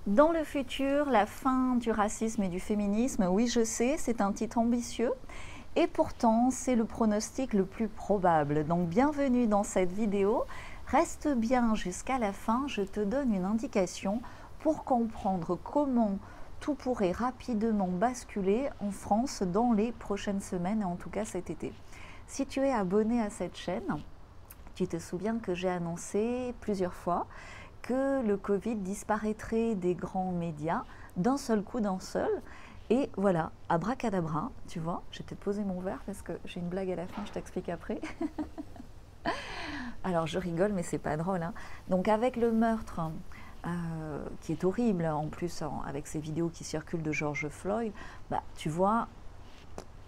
Dans le futur, la fin du racisme et du féminisme, oui je sais, c'est un titre ambitieux et pourtant c'est le pronostic le plus probable. Donc bienvenue dans cette vidéo, reste bien jusqu'à la fin, je te donne une indication pour comprendre comment tout pourrait rapidement basculer en France dans les prochaines semaines et en tout cas cet été. Si tu es abonné à cette chaîne, tu te souviens que j'ai annoncé plusieurs fois que le Covid disparaîtrait des grands médias d'un seul coup, d'un seul. Et voilà, abracadabra, tu vois, je vais peut-être poser mon verre parce que j'ai une blague à la fin, je t'explique après. Alors je rigole, mais c'est pas drôle, hein. Donc avec le meurtre qui est horrible, en plus avec ces vidéos qui circulent de George Floyd, bah, tu vois,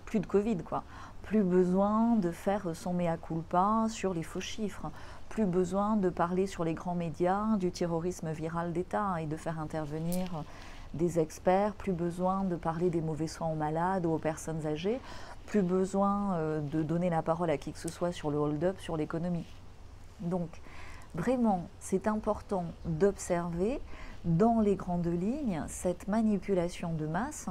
plus de Covid, quoi. Plus besoin de faire son mea culpa sur les faux chiffres. Plus besoin de parler sur les grands médias du terrorisme viral d'État et de faire intervenir des experts. Plus besoin de parler des mauvais soins aux malades ou aux personnes âgées. Plus besoin de donner la parole à qui que ce soit sur le hold-up, sur l'économie. Donc, vraiment, c'est important d'observer dans les grandes lignes cette manipulation de masse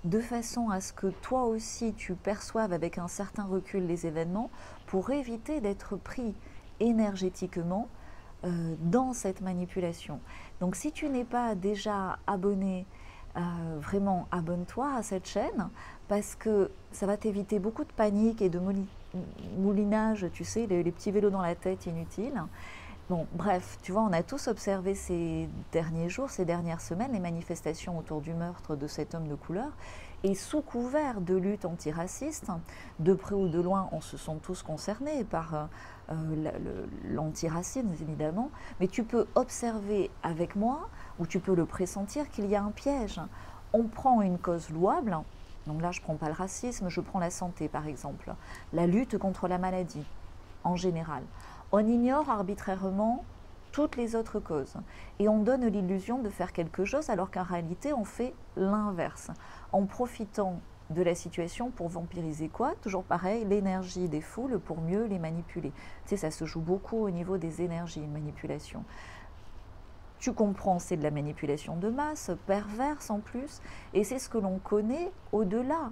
de façon à ce que toi aussi tu perçoives avec un certain recul les événements pour éviter d'être pris énergétiquement dans cette manipulation. Donc si tu n'es pas déjà abonné, vraiment abonne-toi à cette chaîne parce que ça va t'éviter beaucoup de panique et de moulinage, tu sais, les petits vélos dans la tête inutiles. Bon, bref, tu vois, on a tous observé ces derniers jours, ces dernières semaines, les manifestations autour du meurtre de cet homme de couleur. Et sous couvert de lutte antiraciste, de près ou de loin, on se sent tous concernés par l'antiracisme, évidemment. Mais tu peux observer avec moi, ou tu peux le pressentir, qu'il y a un piège. On prend une cause louable, donc là je ne prends pas le racisme, je prends la santé par exemple, la lutte contre la maladie en général. On ignore arbitrairement toutes les autres causes et on donne l'illusion de faire quelque chose alors qu'en réalité on fait l'inverse en profitant de la situation pour vampiriser quoi? Toujours pareil, l'énergie des foules pour mieux les manipuler. Tu sais, ça se joue beaucoup au niveau des énergies, une manipulation. Tu comprends, c'est de la manipulation de masse, perverse en plus, et c'est ce que l'on connaît au-delà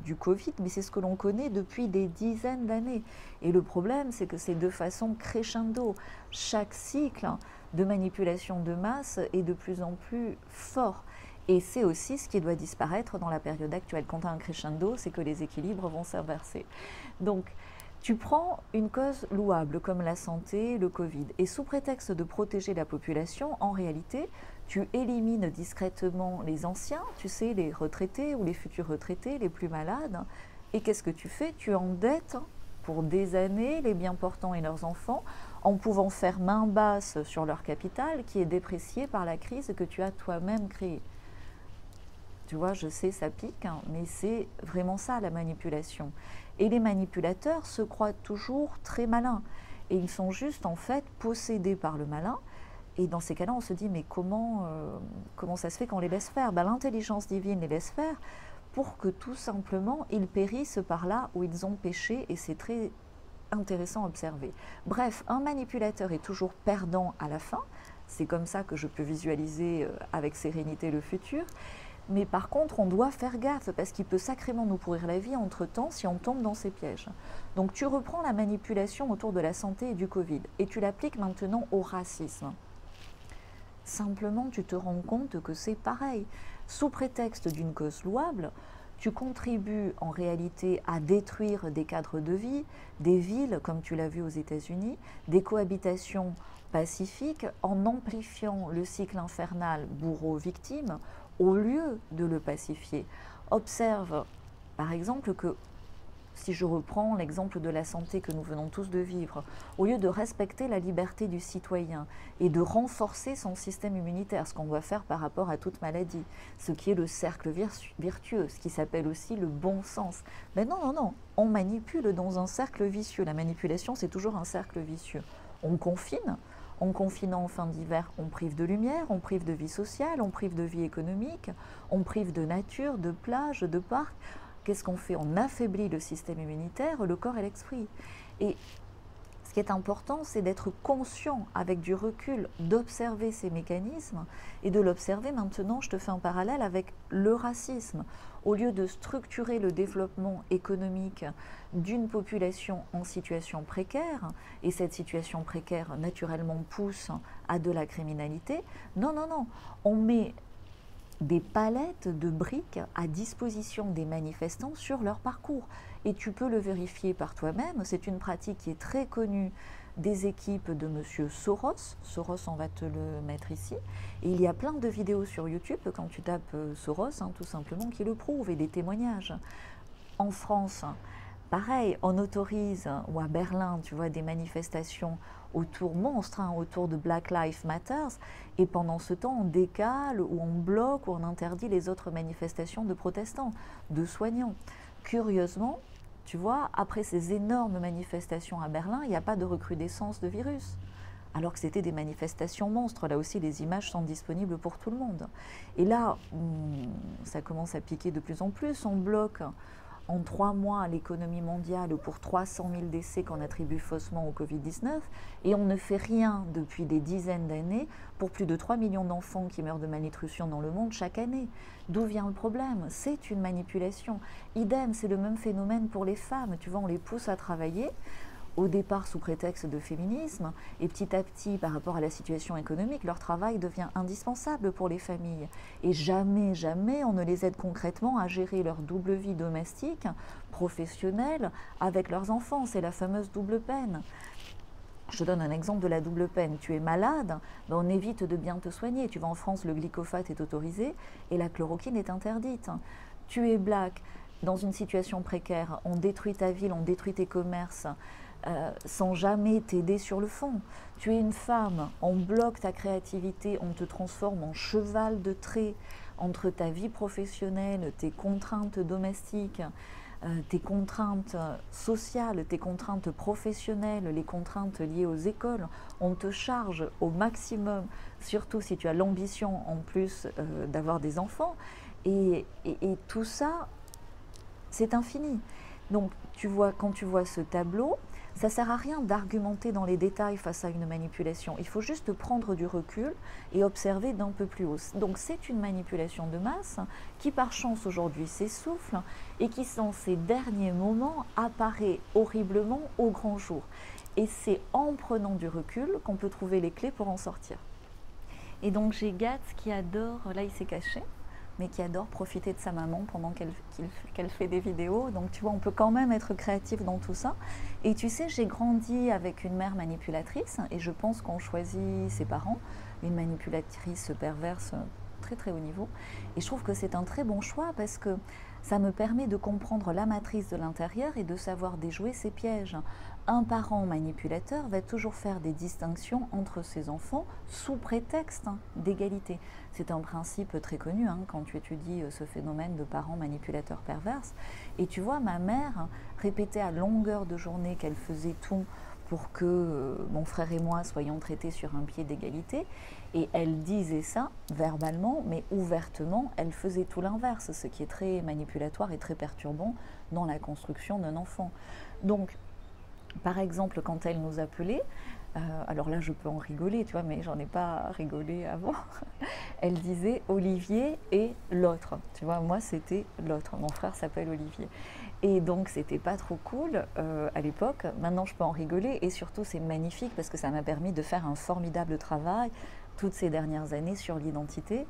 du Covid, mais c'est ce que l'on connaît depuis des dizaines d'années. Et le problème, c'est que c'est de façon crescendo. Chaque cycle de manipulation de masse est de plus en plus fort. Et c'est aussi ce qui doit disparaître dans la période actuelle. Quand tu as un crescendo, c'est que les équilibres vont s'inverser. Donc, tu prends une cause louable comme la santé, le Covid, et sous prétexte de protéger la population, en réalité, tu élimines discrètement les anciens, tu sais, les retraités ou les futurs retraités, les plus malades. Et qu'est-ce que tu fais? Tu endettes pour des années les bien portants et leurs enfants en pouvant faire main basse sur leur capital qui est déprécié par la crise que tu as toi-même créée. Tu vois, je sais, ça pique, hein, mais c'est vraiment ça la manipulation. Et les manipulateurs se croient toujours très malins. Et ils sont juste en fait possédés par le malin. Et dans ces cas-là, on se dit, mais comment ça se fait qu'on les laisse faire? L'intelligence divine les laisse faire pour que tout simplement ils périssent par là où ils ont péché. Et c'est très intéressant à observer. Bref, un manipulateur est toujours perdant à la fin. C'est comme ça que je peux visualiser avec sérénité le futur. Mais par contre, on doit faire gaffe parce qu'il peut sacrément nous pourrir la vie entre-temps si on tombe dans ces pièges. Donc tu reprends la manipulation autour de la santé et du Covid et tu l'appliques maintenant au racisme. Simplement, tu te rends compte que c'est pareil. Sous prétexte d'une cause louable, tu contribues en réalité à détruire des cadres de vie, des villes, comme tu l'as vu aux États-Unis, des cohabitations pacifiques, en amplifiant le cycle infernal bourreau-victime, au lieu de le pacifier. Observe, par exemple, que si je reprends l'exemple de la santé que nous venons tous de vivre, au lieu de respecter la liberté du citoyen et de renforcer son système immunitaire, ce qu'on doit faire par rapport à toute maladie, ce qui est le cercle vertueux, ce qui s'appelle aussi le bon sens. Mais non, non, non, on manipule dans un cercle vicieux. La manipulation, c'est toujours un cercle vicieux. On confine. En confinant en fin d'hiver, on prive de lumière, on prive de vie sociale, on prive de vie économique, on prive de nature, de plage, de parcs. Qu'est-ce qu'on fait? On affaiblit le système immunitaire, le corps et l'esprit. Et qui est important, c'est d'être conscient avec du recul, d'observer ces mécanismes et de l'observer maintenant, je te fais un parallèle avec le racisme. Au lieu de structurer le développement économique d'une population en situation précaire, et cette situation précaire naturellement pousse à de la criminalité, non, non, non, on met des palettes de briques à disposition des manifestants sur leur parcours. Et tu peux le vérifier par toi-même, c'est une pratique qui est très connue des équipes de monsieur Soros. Soros, on va te le mettre ici. Et il y a plein de vidéos sur YouTube, quand tu tapes Soros, tout simplement, qui le prouvent, et des témoignages. En France, pareil, on autorise, ou à Berlin, tu vois, des manifestations autour monstres, autour de Black Lives Matter, et pendant ce temps, on décale, ou on bloque, ou on interdit les autres manifestations de protestants, de soignants. Curieusement, tu vois, après ces énormes manifestations à Berlin, il n'y a pas de recrudescence de virus. Alors que c'était des manifestations monstres. Là aussi, les images sont disponibles pour tout le monde. Et là, ça commence à piquer de plus en plus. On bloque en 3 mois l'économie mondiale pour 300 000 décès qu'on attribue faussement au Covid-19, et on ne fait rien depuis des dizaines d'années pour plus de 3 millions d'enfants qui meurent de malnutrition dans le monde chaque année. D'où vient le problème? C'est une manipulation. Idem, c'est le même phénomène pour les femmes. Tu vois, on les pousse à travailler, au départ sous prétexte de féminisme, et petit à petit, par rapport à la situation économique, leur travail devient indispensable pour les familles. Et jamais, jamais, on ne les aide concrètement à gérer leur double vie domestique, professionnelle, avec leurs enfants. C'est la fameuse double peine. Je te donne un exemple de la double peine. Tu es malade, ben on évite de bien te soigner. Tu vas en France, le glyphosate est autorisé et la chloroquine est interdite. Tu es black, dans une situation précaire, on détruit ta ville, on détruit tes commerces, sans jamais t'aider sur le fond. Tu es une femme, on bloque ta créativité, on te transforme en cheval de trait entre ta vie professionnelle, tes contraintes domestiques, tes contraintes sociales, tes contraintes professionnelles, les contraintes liées aux écoles. On te charge au maximum, surtout si tu as l'ambition en plus d'avoir des enfants. Et tout ça, c'est infini. Donc, tu vois, quand tu vois ce tableau, ça ne sert à rien d'argumenter dans les détails face à une manipulation. Il faut juste prendre du recul et observer d'un peu plus haut. Donc, c'est une manipulation de masse qui, par chance, aujourd'hui s'essouffle et qui, dans ces derniers moments, apparaît horriblement au grand jour. Et c'est en prenant du recul qu'on peut trouver les clés pour en sortir. Et donc, j'ai Gatz qui adore, là il s'est caché, mais qui adore profiter de sa maman pendant qu'elle fait des vidéos. Donc tu vois, on peut quand même être créatif dans tout ça. Et tu sais, j'ai grandi avec une mère manipulatrice, et je pense qu'on choisit ses parents, une manipulatrice perverse très très haut niveau. Et je trouve que c'est un très bon choix parce que ça me permet de comprendre la matrice de l'intérieur et de savoir déjouer ses pièges. Un parent manipulateur va toujours faire des distinctions entre ses enfants sous prétexte d'égalité. C'est un principe très connu quand tu étudies ce phénomène de parents manipulateurs perverses. Et tu vois, ma mère répétait à longueur de journée qu'elle faisait tout pour que mon frère et moi soyons traités sur un pied d'égalité. Et elle disait ça verbalement, mais ouvertement, elle faisait tout l'inverse, ce qui est très manipulatoire et très perturbant dans la construction d'un enfant. Donc, par exemple, quand elle nous appelait, alors là je peux en rigoler, tu vois, mais j'en ai pas rigolé avant, elle disait Olivier et l'autre, tu vois, moi c'était l'autre, mon frère s'appelle Olivier. Et donc c'était pas trop cool à l'époque, maintenant je peux en rigoler, et surtout c'est magnifique parce que ça m'a permis de faire un formidable travail toutes ces dernières années sur l'identité.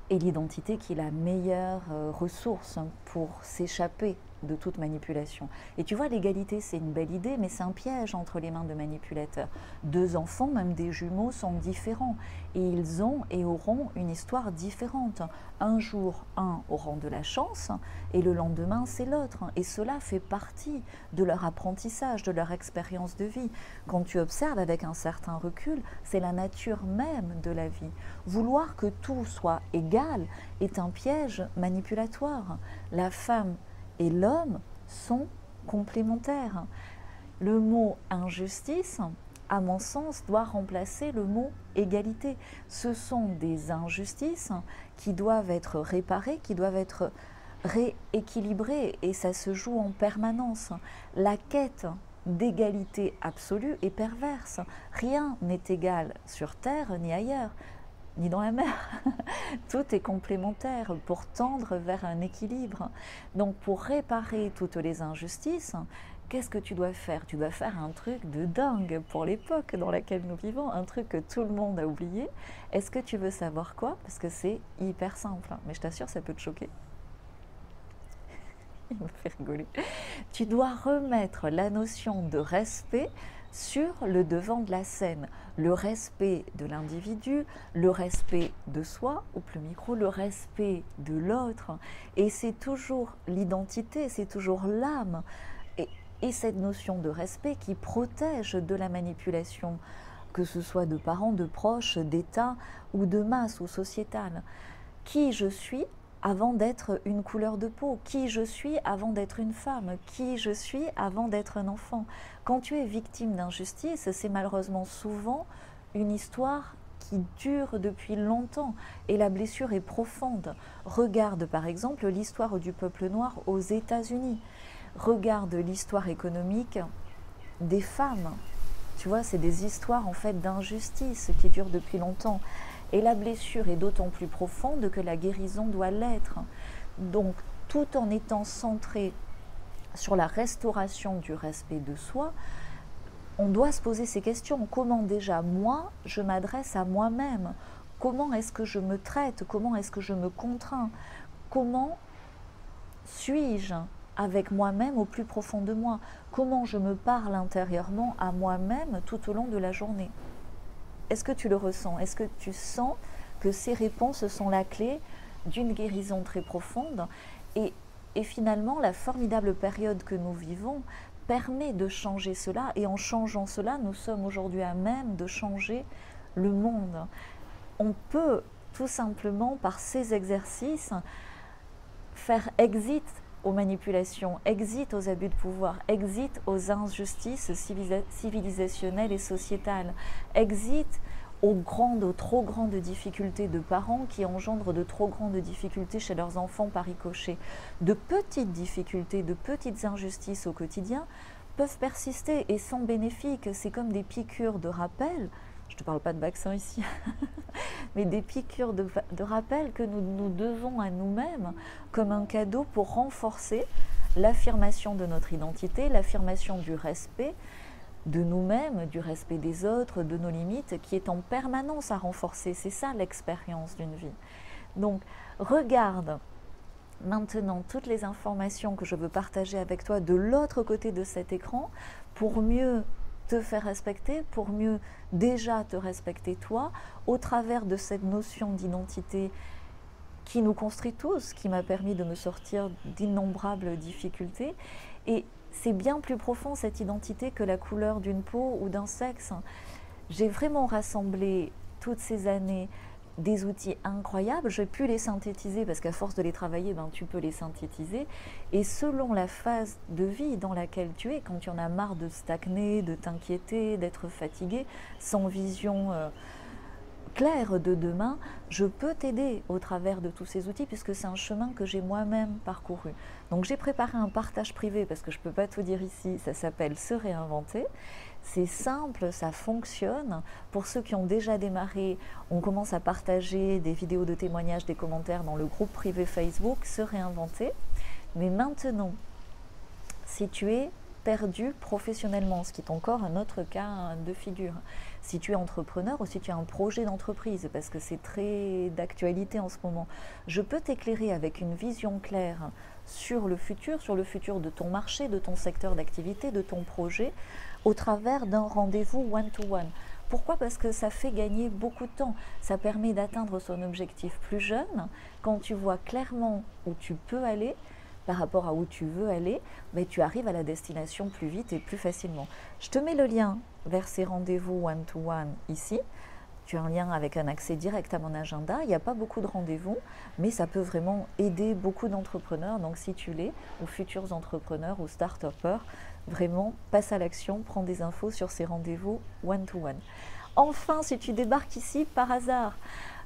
Et l'identité qui est la meilleure ressource pour s'échapper de toute manipulation. Et tu vois, l'égalité, c'est une belle idée, mais c'est un piège entre les mains de manipulateurs. Deux enfants, même des jumeaux, sont différents. Et ils ont et auront une histoire différente. Un jour, un aura de la chance, et le lendemain, c'est l'autre. Et cela fait partie de leur apprentissage, de leur expérience de vie. Quand tu observes avec un certain recul, c'est la nature même de la vie. Vouloir que tout soit égal est un piège manipulatoire. La femme et l'homme sont complémentaires. Le mot injustice, à mon sens, doit remplacer le mot égalité. Ce sont des injustices qui doivent être réparées, qui doivent être rééquilibrées, et ça se joue en permanence. La quête d'égalité absolue et perverse. Rien n'est égal sur Terre ni ailleurs, ni dans la mer. Tout est complémentaire pour tendre vers un équilibre. Donc pour réparer toutes les injustices, qu'est-ce que tu dois faire? Tu dois faire un truc de dingue pour l'époque dans laquelle nous vivons, un truc que tout le monde a oublié. Est-ce que tu veux savoir quoi? Parce que c'est hyper simple, mais je t'assure, ça peut te choquer. Il me fait rigoler. Tu dois remettre la notion de respect sur le devant de la scène. Le respect de l'individu, le respect de soi, au plus micro, le respect de l'autre. Et c'est toujours l'identité, c'est toujours l'âme. Et cette notion de respect qui protège de la manipulation, que ce soit de parents, de proches, d'État ou de masse ou sociétale. Qui je suis avant d'être une couleur de peau, qui je suis avant d'être une femme, qui je suis avant d'être un enfant. Quand tu es victime d'injustice, c'est malheureusement souvent une histoire qui dure depuis longtemps et la blessure est profonde. Regarde par exemple l'histoire du peuple noir aux États-Unis. Regarde l'histoire économique des femmes. Tu vois, c'est des histoires en fait d'injustice qui durent depuis longtemps. Et la blessure est d'autant plus profonde que la guérison doit l'être. Donc, tout en étant centré sur la restauration du respect de soi, on doit se poser ces questions. Comment déjà, moi, je m'adresse à moi-même? Comment est-ce que je me traite? Comment est-ce que je me contrains? Comment suis-je avec moi-même au plus profond de moi? Comment je me parle intérieurement à moi-même tout au long de la journée? Est-ce que tu le ressens? Est-ce que tu sens que ces réponses sont la clé d'une guérison très profonde? Et finalement, la formidable période que nous vivons permet de changer cela. Et en changeant cela, nous sommes aujourd'hui à même de changer le monde. On peut tout simplement, par ces exercices, faire exit aux manipulations, exit aux abus de pouvoir, exit aux injustices civilisationnelles et sociétales, exit aux trop grandes difficultés de parents qui engendrent de trop grandes difficultés chez leurs enfants par ricochet. De petites difficultés, de petites injustices au quotidien peuvent persister et sont bénéfiques. C'est comme des piqûres de rappel. Je ne te parle pas de vaccin ici, mais des piqûres de rappel que nous devons à nous-mêmes comme un cadeau pour renforcer l'affirmation de notre identité, l'affirmation du respect de nous-mêmes, du respect des autres, de nos limites, qui est en permanence à renforcer. C'est ça l'expérience d'une vie. Donc, regarde maintenant toutes les informations que je veux partager avec toi de l'autre côté de cet écran pour mieux te faire respecter, pour mieux déjà te respecter toi, au travers de cette notion d'identité qui nous construit tous, qui m'a permis de me sortir d'innombrables difficultés. Et c'est bien plus profond cette identité que la couleur d'une peau ou d'un sexe. J'ai vraiment rassemblé toutes ces années des outils incroyables, j'ai pu les synthétiser parce qu'à force de les travailler, tu peux les synthétiser. Et selon la phase de vie dans laquelle tu es, quand tu en as marre de stagner, de t'inquiéter, d'être fatigué, sans vision claire de demain, je peux t'aider au travers de tous ces outils puisque c'est un chemin que j'ai moi-même parcouru. Donc j'ai préparé un partage privé parce que je ne peux pas tout dire ici, ça s'appelle Se réinventer. C'est simple, ça fonctionne. Pour ceux qui ont déjà démarré, on commence à partager des vidéos de témoignages, des commentaires dans le groupe privé Facebook Se réinventer. Mais maintenant, si tu es perdu professionnellement, ce qui est encore un autre cas de figure, si tu es entrepreneur ou si tu as un projet d'entreprise, parce que c'est très d'actualité en ce moment, je peux t'éclairer avec une vision claire sur le futur de ton marché, de ton secteur d'activité, de ton projet, au travers d'un rendez-vous one-to-one. Pourquoi? Parce que ça fait gagner beaucoup de temps. Ça permet d'atteindre son objectif plus jeune. Quand tu vois clairement où tu peux aller, par rapport à où tu veux aller, tu arrives à la destination plus vite et plus facilement. Je te mets le lien vers ces rendez-vous one-to-one ici. Tu as un lien avec un accès direct à mon agenda. Il n'y a pas beaucoup de rendez-vous, mais ça peut vraiment aider beaucoup d'entrepreneurs. Donc si tu l'es, ou futurs entrepreneurs ou start-upers, vraiment passe à l'action, prends des infos sur ces rendez-vous one-to-one. Enfin, si tu débarques ici par hasard,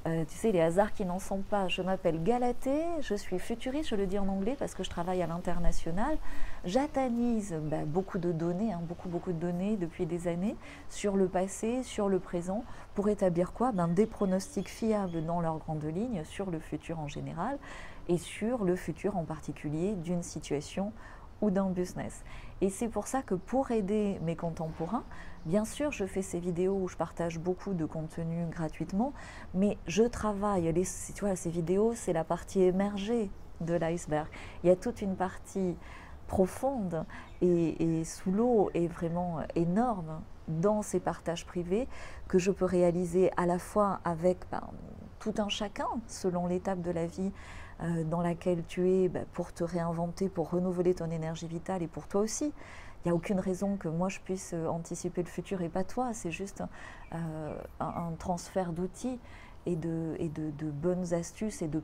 Tu sais, les hasards qui n'en sont pas. Je m'appelle Galatée, je suis futuriste, je le dis en anglais parce que je travaille à l'international. J'atanise beaucoup de données, beaucoup de données depuis des années sur le passé, sur le présent, pour établir quoi? Des pronostics fiables dans leurs grandes lignes sur le futur en général et sur le futur en particulier d'une situation ou d'un business. Et c'est pour ça que pour aider mes contemporains, bien sûr, je fais ces vidéos où je partage beaucoup de contenu gratuitement, mais je travaille, tu vois, ces vidéos, c'est la partie émergée de l'iceberg. Il y a toute une partie profonde et sous l'eau et vraiment énorme dans ces partages privés que je peux réaliser à la fois avec tout un chacun selon l'étape de la vie dans laquelle tu es pour te réinventer, pour renouveler ton énergie vitale et pour toi aussi. Il n'y a aucune raison que moi je puisse anticiper le futur et pas toi, c'est juste un transfert d'outils et de bonnes astuces et de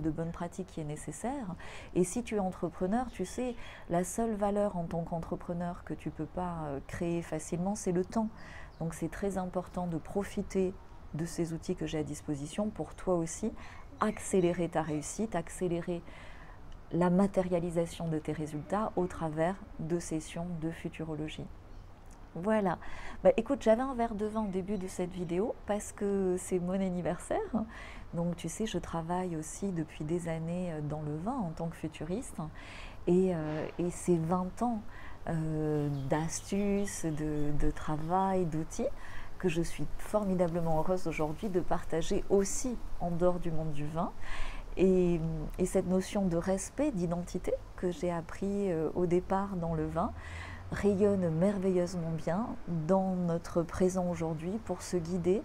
bonnes pratiques qui est nécessaire. Et si tu es entrepreneur, tu sais, la seule valeur en tant qu'entrepreneur que tu ne peux pas créer facilement, c'est le temps. Donc c'est très important de profiter de ces outils que j'ai à disposition pour toi aussi accélérer ta réussite, accélérer la matérialisation de tes résultats au travers de sessions de futurologie. Voilà. Écoute, j'avais un verre de vin au début de cette vidéo parce que c'est mon anniversaire. Donc tu sais, je travaille aussi depuis des années dans le vin en tant que futuriste. Et ces 20 ans d'astuces, de travail, d'outils que je suis formidablement heureuse aujourd'hui de partager aussi en dehors du monde du vin. Et cette notion de respect, d'identité que j'ai appris au départ dans le vin rayonne merveilleusement bien dans notre présent aujourd'hui pour se guider.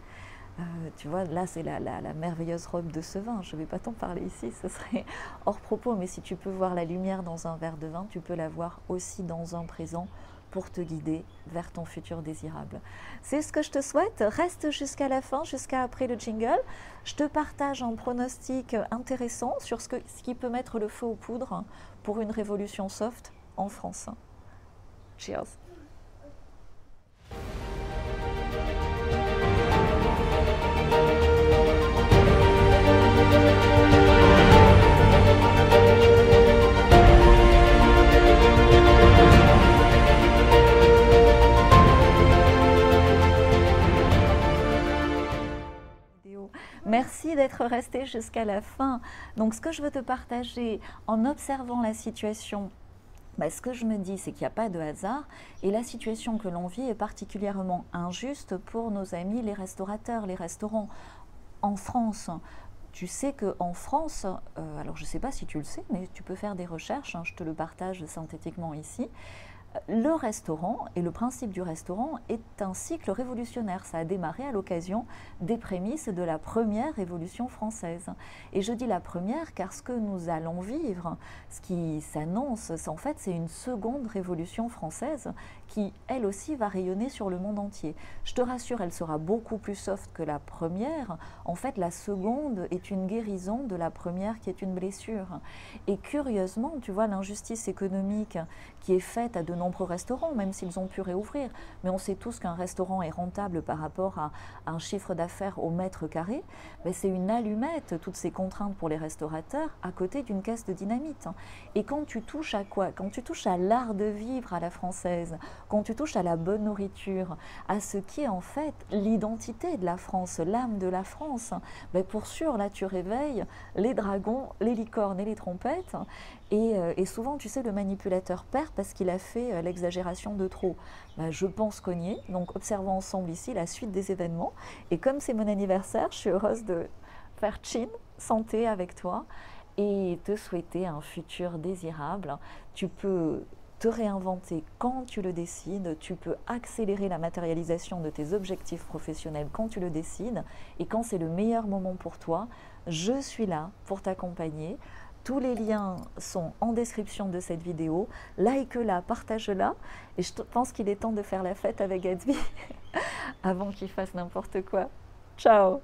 Tu vois, là c'est la merveilleuse robe de ce vin, je ne vais pas t'en parler ici, ce serait hors propos, mais si tu peux voir la lumière dans un verre de vin, tu peux la voir aussi dans un présent pour te guider vers ton futur désirable. C'est ce que je te souhaite, reste jusqu'à la fin, jusqu'à après le jingle. Je te partage un pronostic intéressant sur ce qui peut mettre le feu aux poudres pour une révolution soft en France. Cheers! Merci d'être resté jusqu'à la fin. Donc ce que je veux te partager en observant la situation, ce que je me dis, c'est qu'il n'y a pas de hasard et la situation que l'on vit est particulièrement injuste pour nos amis les restaurateurs, les restaurants. En France, tu sais qu'en France, alors je ne sais pas si tu le sais, mais tu peux faire des recherches, je te le partage synthétiquement ici. Le restaurant et le principe du restaurant est un cycle révolutionnaire. Ça a démarré à l'occasion des prémices de la première révolution française. Et je dis la première car ce que nous allons vivre, ce qui s'annonce, en fait, c'est une seconde révolution française qui, elle aussi, va rayonner sur le monde entier. Je te rassure, elle sera beaucoup plus soft que la première. En fait, la seconde est une guérison de la première qui est une blessure. Et curieusement, tu vois, l'injustice économique qui est faite à de nombreux restaurants, même s'ils ont pu réouvrir. Mais on sait tous qu'un restaurant est rentable par rapport à un chiffre d'affaires au mètre carré. C'est une allumette, toutes ces contraintes pour les restaurateurs, à côté d'une caisse de dynamite. Et quand tu touches à quoi? Quand tu touches à l'art de vivre à la française, quand tu touches à la bonne nourriture, à ce qui est en fait l'identité de la France, l'âme de la France, pour sûr, là tu réveilles les dragons, les licornes et les trompettes. Et souvent, tu sais, le manipulateur perd parce qu'il a fait l'exagération de trop. Je pense cogner, donc observons ensemble ici la suite des événements. Et comme c'est mon anniversaire, je suis heureuse de faire chin, santé avec toi et te souhaiter un futur désirable. Tu peux te réinventer quand tu le décides, tu peux accélérer la matérialisation de tes objectifs professionnels quand tu le décides et quand c'est le meilleur moment pour toi, je suis là pour t'accompagner. Tous les liens sont en description de cette vidéo. Like-la, partage-la. Et je pense qu'il est temps de faire la fête avec Gatsby avant qu'il fasse n'importe quoi. Ciao!